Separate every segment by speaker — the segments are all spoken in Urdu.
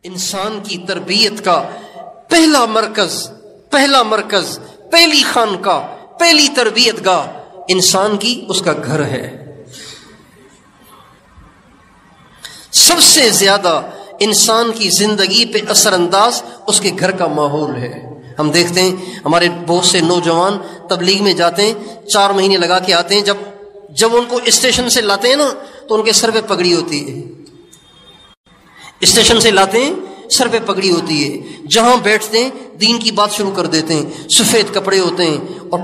Speaker 1: انسان کی تربیت کا پہلا مرکز پہلی خانقاہ، پہلی تربیت گاہ انسان کی اس کا گھر ہے۔ سب سے زیادہ انسان کی زندگی پہ اثر انداز اس کے گھر کا ماحول ہے۔ ہم دیکھتے ہیں ہمارے بہت سے نوجوان تبلیغ میں جاتے ہیں، 4 مہینے لگا کے آتے ہیں، جب ان کو اسٹیشن سے لاتے ہیں نا تو ان کے سر پہ پگڑی ہوتی ہے، اسٹیشن سے لاتے ہیں سر پہ پگڑی ہوتی ہے، جہاں بیٹھتے ہیں دین کی بات شروع کر دیتے ہیں، سفید کپڑے ہوتے ہیں اور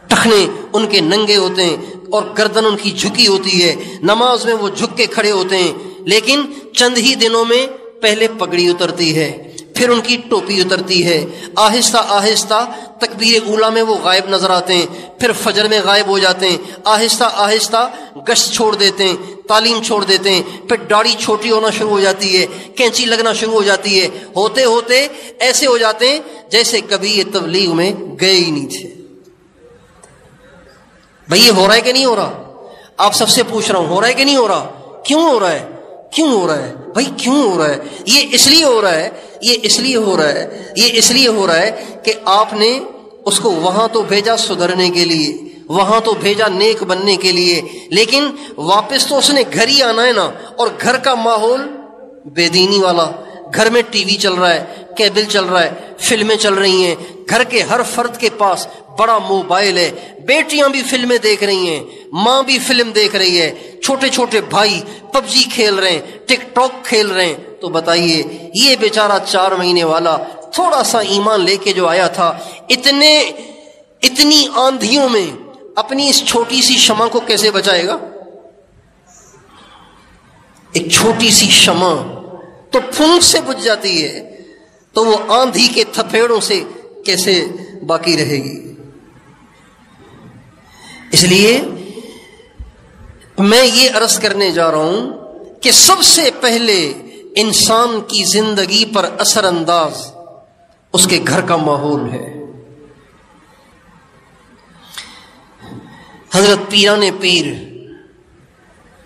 Speaker 1: ٹخنے ان کے ننگے ہوتے ہیں اور گردن ان کی جھکی ہوتی ہے، نماز میں وہ جھک کے کھڑے ہوتے ہیں، لیکن چند ہی دنوں میں پہلے پگڑی اترتی ہے، پھر ان کی ٹوپی اترتی ہے، آہستہ آہستہ تکبیر اولیٰ میں وہ غائب نظر آتے ہیں، پھر فجر میں غائب ہو جاتے ہیں، آہستہ آہستہ گشت چھوڑ دیتے ہیں، تعلیم چھوڑ دیتے ہیں، پھر داڑھی چھوٹی ہونا شروع ہو جاتی ہے، کینچی لگنا شروع ہو جاتی ہے، ہوتے ہوتے ایسے ہو جاتے ہیں جیسے کبھی یہ تبلیغ میں گئے ہی نہیں تھے۔ بھئی یہ ہو رہا ہے کہ نہیں ہو رہا؟ آپ سب سے پوچھ رہا ہوں، ہو رہا ہے کہ نہیں ہو رہا؟ کیوں ہو رہا ہے؟ کیوں ہو رہا ہے بھائی؟ کیوں ہو رہا ہے؟ یہ اس لیے ہو رہا ہے، یہ اس لیے ہو رہا ہے، یہ اس لیے ہو رہا ہے کہ آپ نے اس کو وہاں تو بھیجا سدھرنے کے لیے، وہاں تو بھیجا نیک بننے کے لیے، لیکن واپس تو اس نے گھر ہی آنا ہے نا، اور گھر کا ماحول بے دینی والا، گھر میں ٹی وی چل رہا ہے، کیبل چل رہا ہے، فلمیں چل رہی ہیں، گھر کے ہر فرد کے پاس بڑا موبائل ہے، بیٹیاں بھی فلمیں دیکھ رہی ہیں، ماں بھی فلم دیکھ رہی ہے، چھوٹے چھوٹے بھائی پب جی کھیل رہے ہیں، ٹک ٹاک کھیل رہے ہیں، تو بتائیے یہ بیچارہ 4 مہینے والا تھوڑا سا ایمان لے کے جو آیا تھا، اتنی آندھیوں میں اپنی اس چھوٹی سی شمع کو کیسے بچائے گا؟ ایک چھوٹی سی شمع تو پھونک سے بجھ جاتی ہے، تو وہ آندھی کے تھپیڑوں سے کیسے باقی رہے گی؟ اس لیے میں یہ عرض کرنے جا رہا ہوں کہ سب سے پہلے انسان کی زندگی پر اثر انداز اس کے گھر کا ماحول ہے۔ حضرت پیران پیر،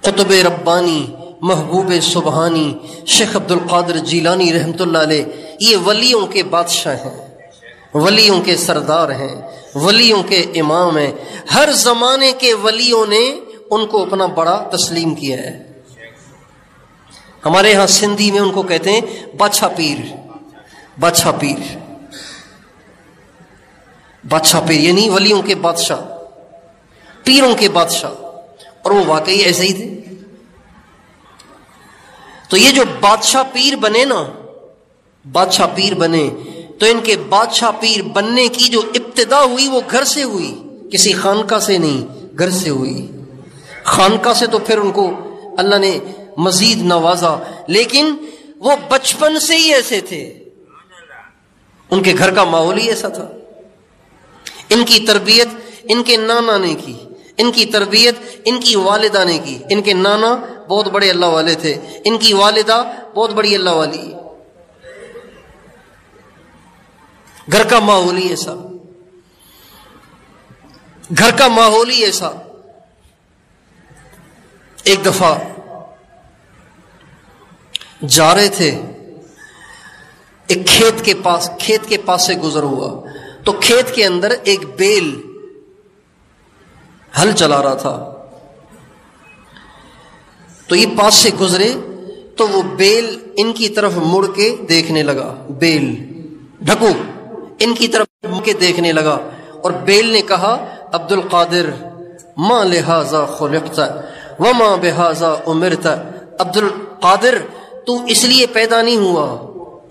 Speaker 1: قطب ربانی، محبوب سبحانی، شیخ عبد القادر جیلانی رحمۃ اللہ علیہ، یہ ولیوں کے بادشاہ ہیں، ولیوں کے سردار ہیں، ولیوں کے امام ہیں، ہر زمانے کے ولیوں نے ان کو اپنا بڑا تسلیم کیا ہے۔ ہمارے ہاں سندھی میں ان کو کہتے ہیں بادشاہ پیر، بادشاہ پیر، بادشاہ پیر، یعنی ولیوں کے بادشاہ، پیروں کے بادشاہ، اور وہ واقعی ایسے ہی تھے۔ تو یہ جو بادشاہ پیر بنے نا، بادشاہ پیر بنے، تو ان کے بادشاہ پیر بننے کی جو ابتدا ہوئی وہ گھر سے ہوئی، کسی خانقاہ سے نہیں، گھر سے ہوئی۔ خانقاہ سے تو پھر ان کو اللہ نے مزید نوازا، لیکن وہ بچپن سے ہی ایسے تھے، ان کے گھر کا ماحول ہی ایسا تھا۔ ان کی تربیت ان کے نانا نے کی، ان کی تربیت ان کی والدہ نے کی۔ ان کے نانا بہت بڑے اللہ والے تھے، ان کی والدہ بہت بڑی اللہ والی۔ گھر کا ماحول ہی ایسا، گھر کا ماحول ہی ایسا۔ ایک دفعہ جا رہے تھے، ایک کھیت کے پاس سے گزر ہوا، تو کھیت کے اندر ایک بیل ہل چلا رہا تھا، تو یہ پاس سے گزرے تو وہ بیل ان کی طرف مڑ کے دیکھنے لگا، بیل ڈھکو ان کی طرف مڑ کے دیکھنے لگا، اور بیل نے کہا عبد القادر ما لہذا خلقت وما بہذا امرت، عبد القادر تو اس لیے پیدا نہیں ہوا،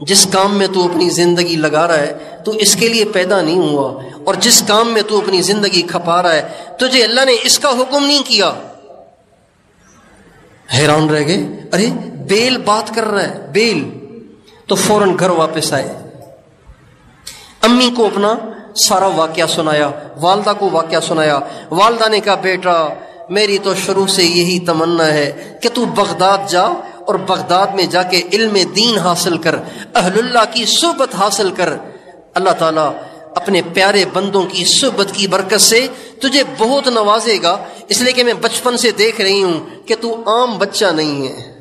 Speaker 1: جس کام میں تو اپنی زندگی لگا رہا ہے تو اس کے لیے پیدا نہیں ہوا، اور جس کام میں تو اپنی زندگی کھپا رہا ہے تجھے اللہ نے اس کا حکم نہیں کیا۔ حیران رہ گئے، ارے بیل بات کر رہا ہے، بیل۔ تو فوراً گھر واپس آئے، امی کو اپنا سارا واقعہ سنایا، والدہ کو واقعہ سنایا۔ والدہ نے کہا بیٹا میری تو شروع سے یہی تمنا ہے کہ تو بغداد جا، اور بغداد میں جا کے علم دین حاصل کر، اہل اللہ کی صحبت حاصل کر، اللہ تعالیٰ اپنے پیارے بندوں کی صحبت کی برکت سے تجھے بہت نوازے گا، اس لیے کہ میں بچپن سے دیکھ رہی ہوں کہ تو عام بچہ نہیں ہے،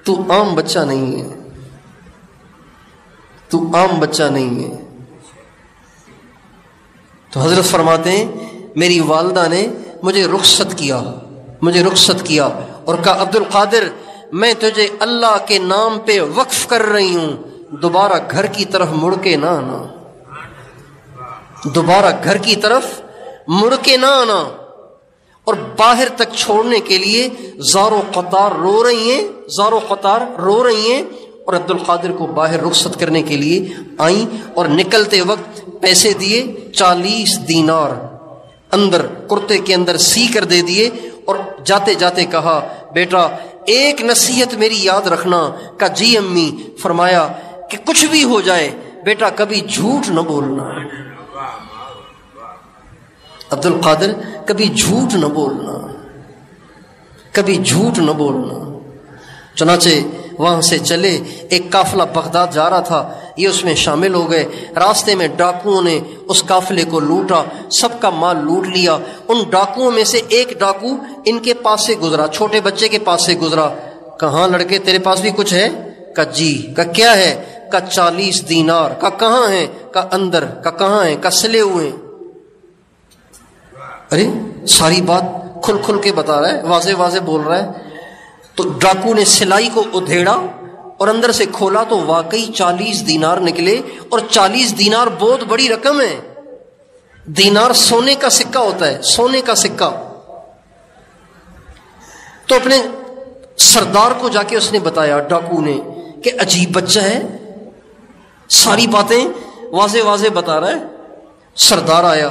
Speaker 1: تو عام بچہ نہیں ہے۔ تو عام بچہ نہیں ہے۔ تو حضرت فرماتے ہیں میری والدہ نے مجھے رخصت کیا اور کہا عبد القادر میں تجھے اللہ کے نام پہ وقف کر رہی ہوں، دوبارہ گھر کی طرف مڑ کے نہ آنا، دوبارہ گھر کی طرف مڑ کے نہ آنا۔ اور باہر تک چھوڑنے کے لیے زار و قطار رو رہی ہیں اور عبد القادر کو باہر رخصت کرنے کے لیے آئیں اور نکلتے وقت پیسے دیے، 40 دینار اندر کرتے کے اندر سی کر دے دیے، اور جاتے جاتے کہا بیٹا ایک نصیحت میری یاد رکھنا۔ کہ جی امی۔ فرمایا کہ کچھ بھی ہو جائے بیٹا کبھی جھوٹ نہ بولنا، عبد القادر کبھی جھوٹ نہ بولنا۔ چنانچہ وہاں سے چلے، ایک قافلہ بغداد جا رہا تھا، یہ اس میں شامل ہو گئے۔ راستے میں ڈاکوؤں نے اس قافلے کو لوٹا، سب کا مال لوٹ لیا۔ ان ڈاکوؤں میں سے ایک ڈاکو ان کے پاس سے گزرا، چھوٹے بچے کے پاس سے گزرا۔ کہاں لڑکے تیرے پاس بھی کچھ ہے؟ کہا جی۔ کہا کیا ہے؟ کہا 40 دینار۔ کہا کہاں ہے؟ کہا اندر۔ کہا کہاں ہے؟ کہا سلے ہوئے۔ ارے ساری بات کھل کھل کے بتا رہا ہے، واضح واضح بول رہا ہے۔ تو ڈاکو نے سلائی کو ادھیڑا اور اندر سے کھولا تو واقعی 40 دینار نکلے، اور 40 دینار بہت بڑی رقم ہے۔ دینار سونے کا سکہ ہوتا ہے، سونے کا سکہ۔ تو اپنے سردار کو جا کے اس نے بتایا، ڈاکو نے، کہ عجیب بچہ ہے، ساری باتیں واضح واضح بتا رہا ہے۔ سردار آیا،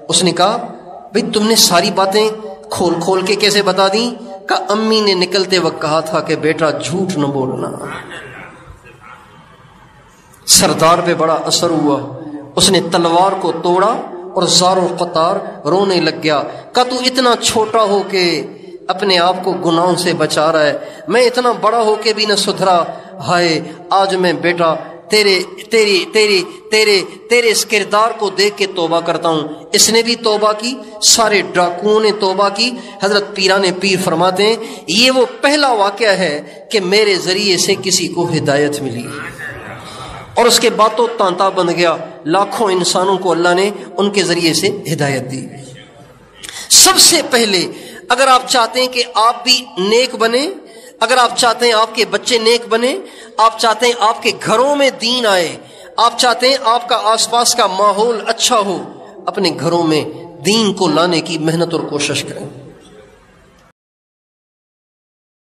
Speaker 1: اس نے کہا بھئی تم نے ساری باتیں کھول کھول کے کیسے بتا دیں؟ کہ امی نے نکلتے وقت کہا تھا کہ بیٹا جھوٹ نہ بولنا۔ سردار پہ بڑا اثر ہوا، اس نے تلوار کو توڑا اور زار و قطار رونے لگ گیا۔ کہ تو اتنا چھوٹا ہو کے اپنے آپ کو گناہوں سے بچا رہا ہے، میں اتنا بڑا ہو کے بھی نہ سدھرا، ہائے آج میں بیٹا تیرے اس کردار کو دیکھ کے توبہ کرتا ہوں۔ اس نے بھی توبہ کی، سارے ڈاکوؤں نے توبہ کی۔ حضرت پیران پیر فرماتے ہیں یہ وہ پہلا واقعہ ہے کہ میرے ذریعے سے کسی کو ہدایت ملی، اور اس کے بعد تو تانتا بن گیا، لاکھوں انسانوں کو اللہ نے ان کے ذریعے سے ہدایت دی۔ سب سے پہلے اگر آپ چاہتے ہیں کہ آپ بھی نیک بنیں، اگر آپ چاہتے ہیں آپ کے بچے نیک بنے، آپ چاہتے ہیں آپ کے گھروں میں دین آئے، آپ چاہتے ہیں آپ کا آس پاس کا ماحول اچھا ہو، اپنے گھروں میں دین کو لانے کی محنت اور کوشش کریں۔